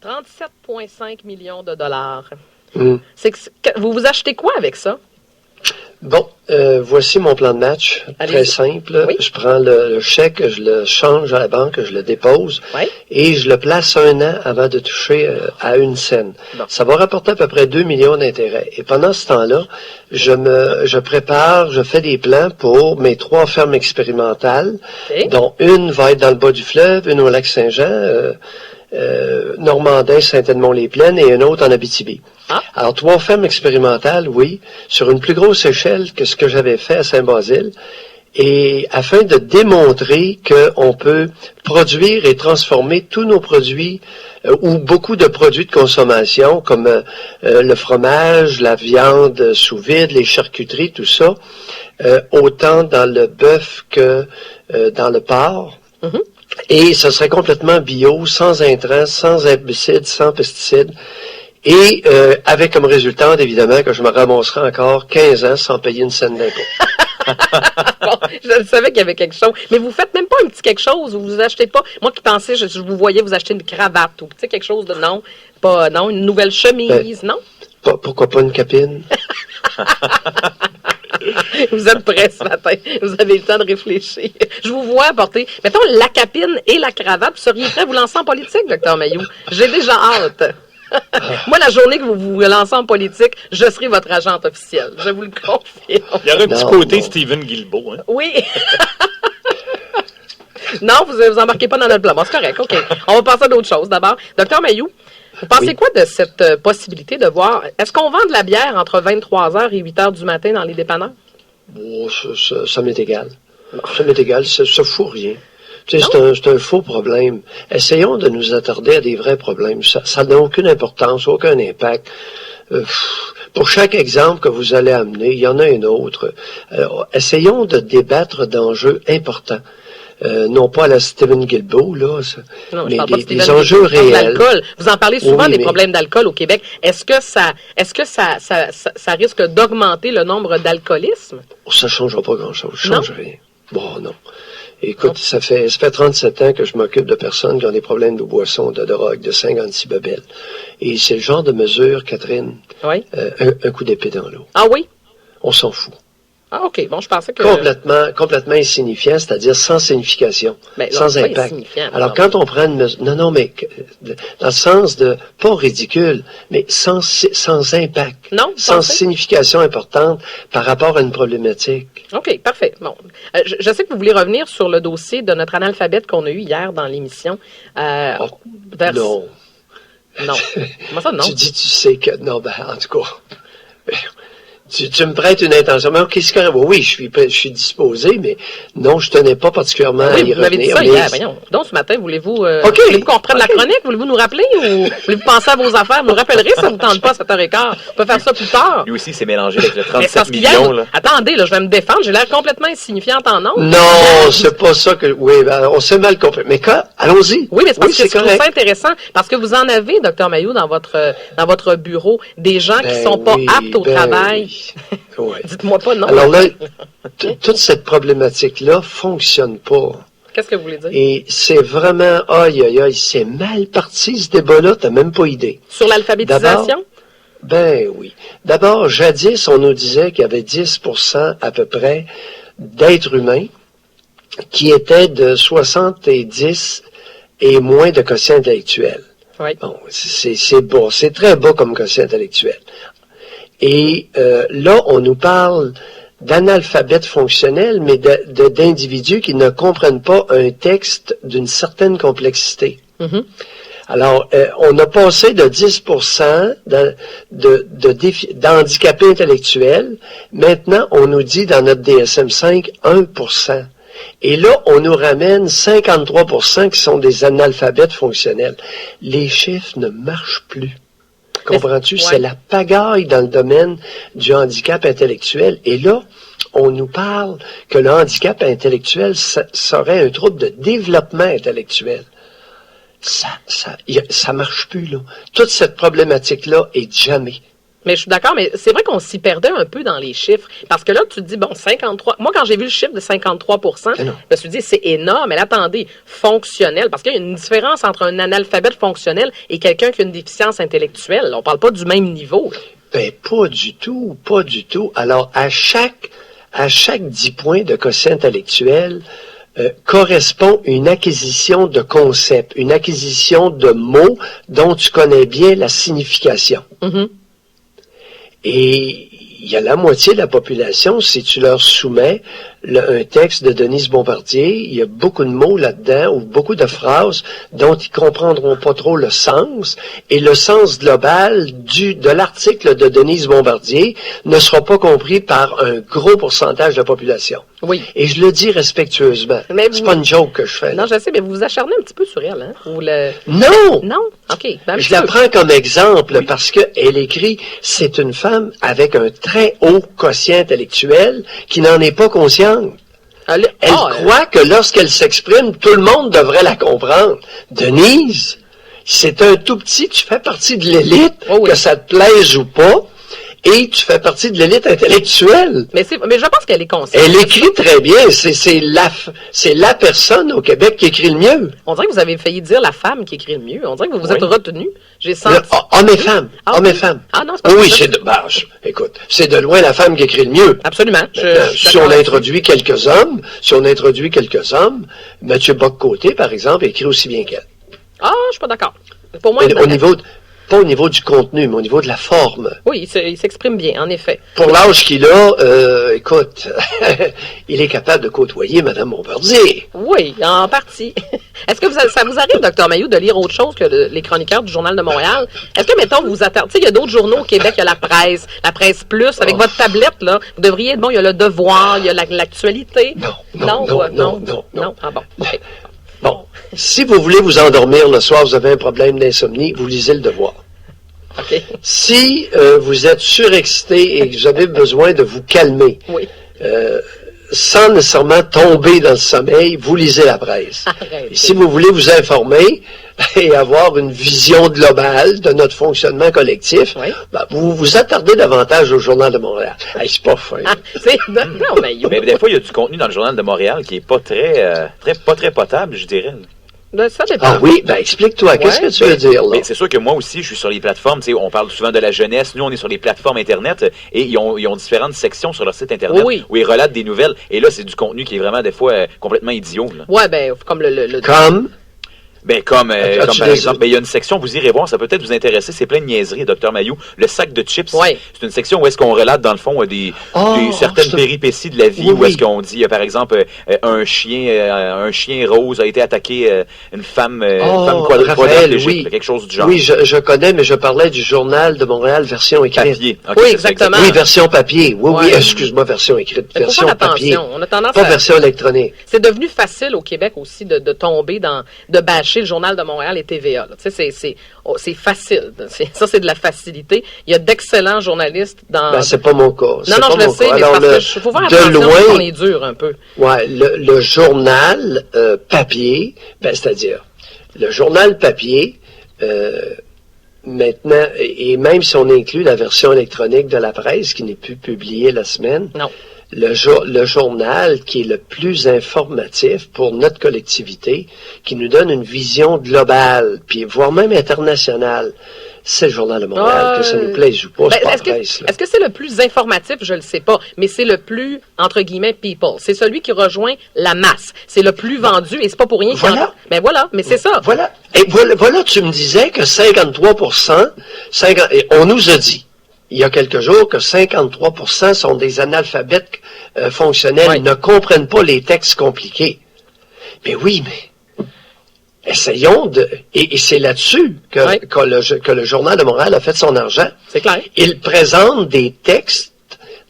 37,5 millions de dollars. Mm. Vous vous achetez quoi avec ça? Bon, voici mon plan de match. Allez-y. Très simple. Oui. Je prends le chèque, je le change à la banque, je le dépose Oui. et je le place 1 an avant de toucher à 1 cent. Bon. Ça va rapporter à peu près 2 millions d'intérêts. Et pendant ce temps-là, je prépare, je fais des plans pour mes 3 fermes expérimentales, OK. dont une va être dans le bas du fleuve, une au lac Saint-Jean, Normandin, Saint-Edmond-les-Plaines et une autre en Abitibi. Ah. Alors, 3 fermes expérimentales, oui, sur une plus grosse échelle que ce que j'avais fait à Saint-Basile, et afin de démontrer qu'on peut produire et transformer tous nos produits ou beaucoup de produits de consommation, comme le fromage, la viande sous vide, les charcuteries, tout ça, autant dans le bœuf que dans le porc. Mm-hmm. Et ce serait complètement bio, sans intrants, sans herbicides, sans pesticides. Et avec comme résultat, évidemment, que je me ramasserai encore 15 ans sans payer une scène d'impôt. Bon, je savais qu'il y avait quelque chose. Mais vous faites même pas un petit quelque chose, vous achetez pas. Moi qui pensais, je vous voyais vous acheter une cravate ou tu sais, quelque chose de non. Pas non, une nouvelle chemise, non? Pourquoi pas une capine? Vous êtes prêts ce matin. Vous avez le temps de réfléchir. Je vous vois porter, mettons, la capine et la cravate. Vous seriez prêt à vous lancer en politique, Dr Mailloux? J'ai déjà hâte. Moi, la journée que vous vous lancez en politique, je serai votre agente officielle. Je vous le confirme. Il y aurait un petit côté Stephen Guilbeault, hein? Oui. Non, vous embarquez pas dans notre plan. Bon, c'est correct, OK. On va passer à d'autres choses d'abord. Docteur Mailloux, vous pensez quoi de cette possibilité de voir... Est-ce qu'on vend de la bière entre 23h et 8h du matin dans les dépanneurs? Oh, ça m'est égal. Ça m'est égal, ça fout rien. Tu sais, c'est un faux problème. Essayons de nous attarder à des vrais problèmes. Ça n'a aucune importance, aucun impact. Pour chaque exemple que vous allez amener, il y en a un autre. Essayons de débattre d'enjeux importants. Non pas à la Stephen Guilbeault, là, Non, mais des enjeux réels. D'alcool. Vous en parlez souvent Oui, des problèmes d'alcool au Québec. Est-ce que ça risque d'augmenter le nombre d'alcoolismes? Ça ne changera pas grand-chose. Ça ne change rien. Bon, non. Écoute, Non. ça fait 37 ans que je m'occupe de personnes qui ont des problèmes de boisson, de drogue, de 56 bebelles. Et c'est le genre de mesure, Catherine, Oui. un coup d'épée dans l'eau. Ah oui? On s'en fout. Ah, OK. Bon, je pensais que... Complètement insignifiant, c'est-à-dire sans signification, Mais non, sans c'est pas impact. insignifiant, Alors, quand on prend une mesure... Non, mais dans le sens de, pas ridicule, mais sans impact. Non, sans pensez? signification importante par rapport à une problématique. OK, parfait. Bon. Je sais que vous voulez revenir sur le dossier de notre analphabète qu'on a eu hier dans l'émission. Non. Non. Comment ça, non? Tu sais que... Non, en tout cas... Tu me prêtes une intention. Mais OK, c'est correct. Oui, je suis disposé, mais non, je tenais pas particulièrement à y Oui, vous m'avez dit revenir. ça hier. Voyons. Donc, ce matin, voulez-vous qu'on reprenne la OK. chronique? Voulez-vous nous rappeler ou voulez-vous penser à vos affaires? Vous nous rappellerez, ça vous tente pas à 7h15. On peut faire ça plus tard. Lui aussi, c'est mélangé avec le Mais c'est 37 parce qu'hier, millions, là. attendez, là, je vais me défendre. J'ai l'air complètement insignifiante en nom. Non, c'est pas ça que... Oui, on s'est mal compris. Mais allons-y. Oui, mais c'est parce que je trouve correct. ça intéressant, parce que vous en avez, Dr Mailloux, dans votre bureau, des gens qui sont pas aptes au travail. Oui. Ouais. Dites-moi pas non. Alors là, toute cette problématique-là fonctionne pas. Qu'est-ce que vous voulez dire? Et c'est vraiment... Aïe, c'est mal parti, ce débat-là, t'as même pas idée. Sur l'alphabétisation? Ben oui. D'abord, jadis, on nous disait qu'il y avait 10% à peu près d'êtres humains qui étaient de 70 et moins de quotient intellectuel. Oui. Bon, c'est bas, c'est très bas comme quotient intellectuel. Et là, on nous parle d'analphabètes fonctionnels, mais d'individus qui ne comprennent pas un texte d'une certaine complexité. Mm-hmm. Alors, on a passé de 10% d'handicapés intellectuels. Maintenant, on nous dit dans notre DSM-5, 1%. Et là, on nous ramène 53% qui sont des analphabètes fonctionnels. Les chiffres ne marchent plus. Comprends-tu? Ouais. C'est la pagaille dans le domaine du handicap intellectuel. Et là, on nous parle que le handicap intellectuel serait un trouble de développement intellectuel. Ça marche plus, là. Toute cette problématique-là est jamais. Mais je suis d'accord, mais c'est vrai qu'on s'y perdait un peu dans les chiffres. Parce que là, tu te dis, bon, 53... Moi, quand j'ai vu le chiffre de 53%, je me suis dit, c'est énorme. Mais là, attendez, fonctionnel. Parce qu'il y a une différence entre un analphabète fonctionnel et quelqu'un qui a une déficience intellectuelle. On parle pas du même niveau. Ben, pas du tout, pas du tout. Alors, à chaque 10 points de quotient intellectuel, correspond une acquisition de concepts, une acquisition de mots dont tu connais bien la signification. Mm-hmm. Et il y a la moitié de la population, si tu leur soumets un texte de Denise Bombardier, il y a beaucoup de mots là-dedans, ou beaucoup de phrases dont ils comprendront pas trop le sens, et le sens global de l'article de Denise Bombardier ne sera pas compris par un gros pourcentage de la population. Oui. Et je le dis respectueusement. C'est pas une joke que je fais. Non, je sais, mais vous vous acharnez un petit peu sur elle, hein? Non! Non? OK. Je la prends comme exemple parce que elle écrit, c'est une femme avec un très haut quotient intellectuel qui n'en est pas consciente. Elle croit que lorsqu'elle s'exprime, tout le monde devrait la comprendre. Denise, c'est un tout petit, tu fais partie de l'élite, que ça te plaise ou pas. Et tu fais partie de l'élite intellectuelle. Mais je pense qu'elle est consciente. Elle écrit très bien. C'est la personne au Québec qui écrit le mieux. On dirait que vous avez failli dire la femme qui écrit le mieux. On dirait que vous vous êtes retenu. J'ai senti. Hommes et femmes. Hommes et femmes. Ah non, c'est pas oui, écoute, c'est de loin la femme qui écrit le mieux. Absolument. Si on introduit quelques hommes, Mathieu Bock-Côté, par exemple, écrit aussi bien qu'elle. Ah, je suis pas d'accord. Pour moi, pas au niveau du contenu, mais au niveau de la forme. Oui, il s'exprime bien, en effet. Pour l'âge qu'il a, écoute, il est capable de côtoyer Mme Bombardier. Oui, en partie. Est-ce que ça vous arrive, Dr Mailloux, de lire autre chose que les chroniqueurs du Journal de Montréal? Est-ce que, mettons, vous attendez... Tu sais, il y a d'autres journaux au Québec, il y a la Presse Plus, avec votre tablette, là, vous devriez... Bon, il y a le Devoir, il y a l'actualité. Non. Ah bon, OK. Bon, si vous voulez vous endormir le soir, vous avez un problème d'insomnie, vous lisez le Devoir. Okay. Si vous êtes surexcité et que vous avez besoin de vous calmer, sans nécessairement tomber dans le sommeil, vous lisez la presse. Et si vous voulez vous informer et avoir une vision globale de notre fonctionnement collectif, vous vous attardez davantage au Journal de Montréal. Hey, c'est pas fin. Mais des fois, il y a du contenu dans le Journal de Montréal qui est pas très potable, je dirais. Ça dépend. Ah oui, explique-toi, qu'est-ce que tu veux dire là? Mais c'est sûr que moi aussi, je suis sur les plateformes, on parle souvent de la jeunesse, nous on est sur les plateformes Internet et ils ont différentes sections sur leur site Internet où ils relatent des nouvelles et là c'est du contenu qui est vraiment des fois complètement idiot. Là. Ouais, comme le... Comme? Comme par exemple, il y a une section, vous irez voir, ça peut peut-être vous intéresser, c'est plein de niaiseries, Dr Mailloux. Le sac de chips, c'est une section où est-ce qu'on relate, dans le fond, certaines péripéties de la vie, où est-ce qu'on dit, par exemple, un chien rose a été attaqué, une femme quadriplégique, quelque chose du genre. Oui, je connais, mais je parlais du Journal de Montréal, version écrite. Papier. Okay, oui, exactement. Oui, version papier. Oui, excuse-moi, version écrite. Version papier. On a tendance pas version électronique. C'est devenu facile au Québec aussi de tomber de bâcher le Journal de Montréal et TVA. Tu sais, c'est facile. Ça, c'est de la facilité. Il y a d'excellents journalistes dans... c'est pas mon cas. Non, je le sais, mais parce que faut faire attention qu'on est dur un peu. Ouais, le journal papier, c'est-à-dire, le journal papier, maintenant, et même si on inclut la version électronique de la presse, qui n'est plus publiée la semaine, non. Le journal qui est le plus informatif pour notre collectivité, qui nous donne une vision globale, puis voire même internationale, c'est le Journal de Montréal, que ça nous plaise ou pas, c'est pas presse. Est-ce que c'est le plus informatif? Je le sais pas, mais c'est le plus, entre guillemets, people. C'est celui qui rejoint la masse. C'est le plus vendu, et c'est pas pour rien qu'il y en a. Mais mais c'est ça. Voilà. Et voilà, tu me disais que 53%, et on nous a dit, il y a quelques jours, que 53% sont des analphabètes fonctionnels, ne comprennent pas les textes compliqués. Mais oui, mais essayons et c'est là-dessus que le Journal de Montréal a fait son argent. C'est clair. Il présente des textes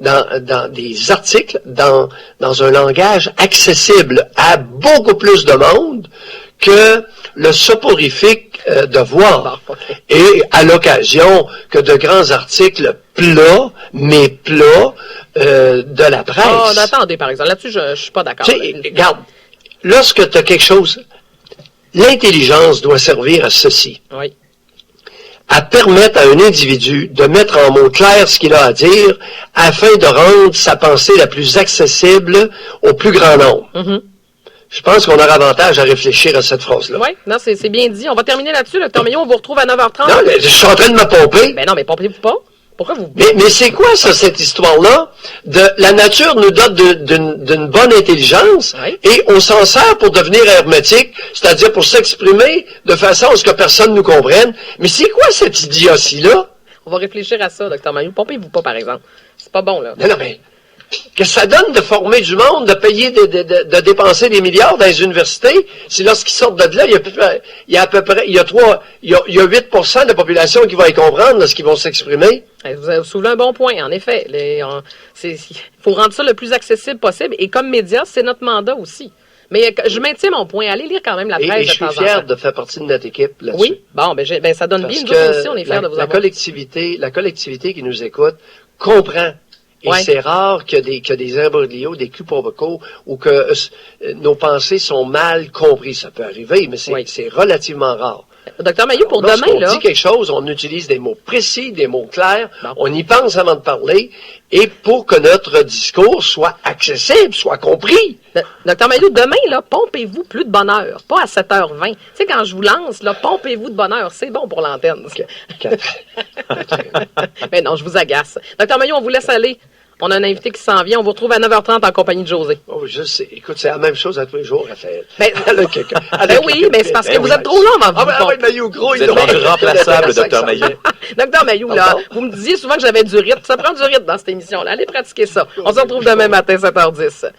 dans des articles dans un langage accessible à beaucoup plus de monde que le soporifique Devoir. Et à l'occasion que de grands articles plats de la presse. Oh, attendez, par exemple. Là-dessus, je suis pas d'accord. Regarde, lorsque tu as quelque chose, l'intelligence doit servir à ceci. Oui. à permettre à un individu de mettre en mots clairs ce qu'il a à dire afin de rendre sa pensée la plus accessible au plus grand nombre. Mm-hmm. Je pense qu'on aura avantage à réfléchir à cette phrase-là. Oui, non, c'est bien dit. On va terminer là-dessus, Dr. Maillot. On vous retrouve à 9h30. Non, mais je suis en train de me pomper. Ben non, mais pompez-vous pas. Pourquoi vous... Mais c'est quoi ça, cette histoire-là? La nature nous dote d'une bonne intelligence et on s'en sert pour devenir hermétique, c'est-à-dire pour s'exprimer de façon à ce que personne nous comprenne. Mais c'est quoi cette idiotie-là? On va réfléchir à ça, Dr. Maillot. Pompez-vous pas, par exemple. C'est pas bon, là. Non, mais... Qu'est-ce que ça donne de former du monde, de payer, de dépenser des milliards dans les universités, si lorsqu'ils sortent de là, il y a à peu près, il y a 8% de la population qui va y comprendre, lorsqu'ils vont s'exprimer? Vous avez soulevé un bon point, en effet. Il faut rendre ça le plus accessible possible, et comme média, c'est notre mandat aussi. Mais je maintiens mon point. Allez lire quand même la presse. Et je suis fier de faire partie de notre équipe là-dessus. Oui, bon, ben ça donne bien. Nous aussi, on est fiers de vous avoir. La collectivité qui nous écoute comprend. Et c'est rare qu'il y a des imbroglios, des quiproquos, ou que nos pensées sont mal comprises. Ça peut arriver, mais c'est relativement rare. Docteur Maillot, pour demain, là... on dit quelque chose, on utilise des mots précis, des mots clairs, on y pense avant de parler, et pour que notre discours soit accessible, soit compris. Docteur Maillot, demain, là, pompez-vous plus de bonheur, pas à 7h20. Tu sais, quand je vous lance, là, pompez-vous de bonheur, c'est bon pour l'antenne. Mais non, je vous agace. Docteur Maillot, on vous laisse aller. On a un invité qui s'en vient. On vous retrouve à 9h30 en compagnie de José. Oh, je sais. Écoute, c'est la même chose à tous les jours, Raphaël. Oui, mais c'est parce que vous êtes trop long avant vous. Maillot, gros, vous êtes rendu remplaçable, Docteur Maillot. Docteur Maillot, là, vous me disiez souvent que j'avais du rythme. Ça prend du rythme dans cette émission-là. Allez pratiquer ça. On se retrouve demain matin, 7h10.